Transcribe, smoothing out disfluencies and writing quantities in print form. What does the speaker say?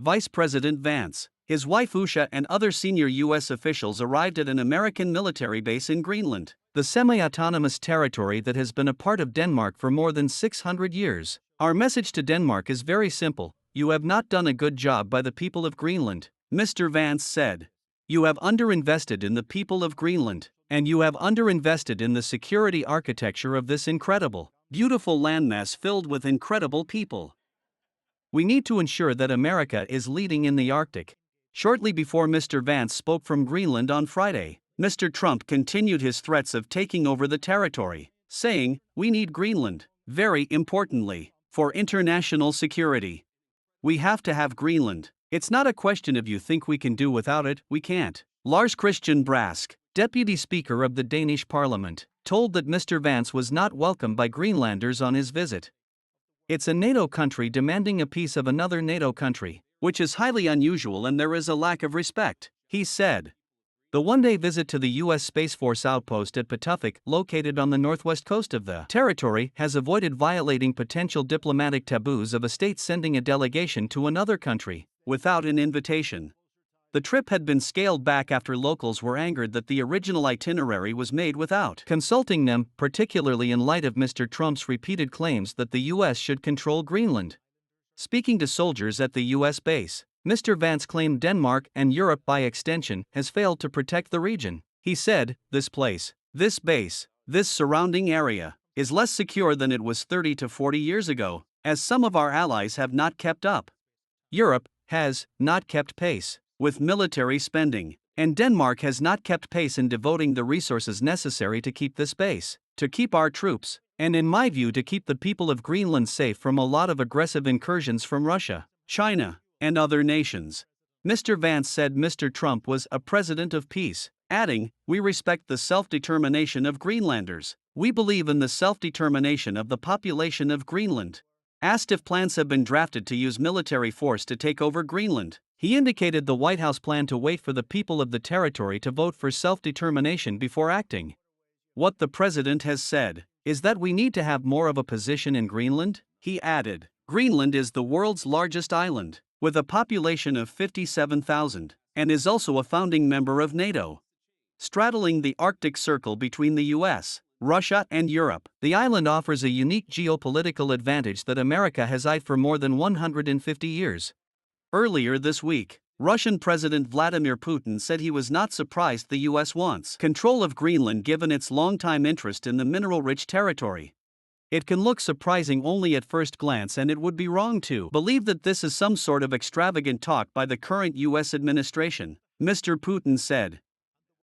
Vice President Vance, his wife Usha and other senior U.S. officials arrived at an American military base in Greenland, the semi-autonomous territory that has been a part of Denmark for more than 600 years. Our message to Denmark is very simple: you have not done a good job by the people of Greenland, Mr. Vance said. You have underinvested in the people of Greenland, and you have underinvested in the security architecture of this incredible, beautiful landmass filled with incredible people. We need to ensure that America is leading in the Arctic. Shortly before Mr. Vance spoke from Greenland on Friday, Mr. Trump continued his threats of taking over the territory, saying, "We need Greenland, very importantly, for international security. We have to have Greenland. It's not a question of you think we can do without it, we can't." Lars Christian Brask, Deputy Speaker of the Danish Parliament, told that Mr. Vance was not welcomed by Greenlanders on his visit. It's a NATO country demanding a piece of another NATO country, which is highly unusual, and there is a lack of respect, he said. The one-day visit to the U.S. Space Force outpost at Patuxent, located on the northwest coast of the territory, has avoided violating potential diplomatic taboos of a state sending a delegation to another country without an invitation. The trip had been scaled back after locals were angered that the original itinerary was made without consulting them, particularly in light of Mr. Trump's repeated claims that the U.S. should control Greenland. Speaking to soldiers at the U.S. base, Mr. Vance claimed Denmark, and Europe by extension, has failed to protect the region. He said, "This place, this base, this surrounding area, is less secure than it was 30 to 40 years ago, as some of our allies have not kept up. Europe has not kept pace with military spending, and Denmark has not kept pace in devoting the resources necessary to keep this base, to keep our troops, and in my view to keep the people of Greenland safe from a lot of aggressive incursions from Russia, China, and other nations." Mr. Vance said Mr. Trump was a president of peace, adding, "We respect the self-determination of Greenlanders. We believe in the self-determination of the population of Greenland." Asked if plans have been drafted to use military force to take over Greenland, he indicated the White House planned to wait for the people of the territory to vote for self-determination before acting. "What the president has said is that we need to have more of a position in Greenland," he added. "Greenland is the world's largest island, with a population of 57,000, and is also a founding member of NATO. Straddling the Arctic Circle between the U.S., Russia, and Europe, the island offers a unique geopolitical advantage that America has eyed for more than 150 years. Earlier this week, Russian President Vladimir Putin said he was not surprised the U.S. wants control of Greenland given its longtime interest in the mineral-rich territory. "It can look surprising only at first glance, and it would be wrong to believe that this is some sort of extravagant talk by the current U.S. administration," Mr. Putin said.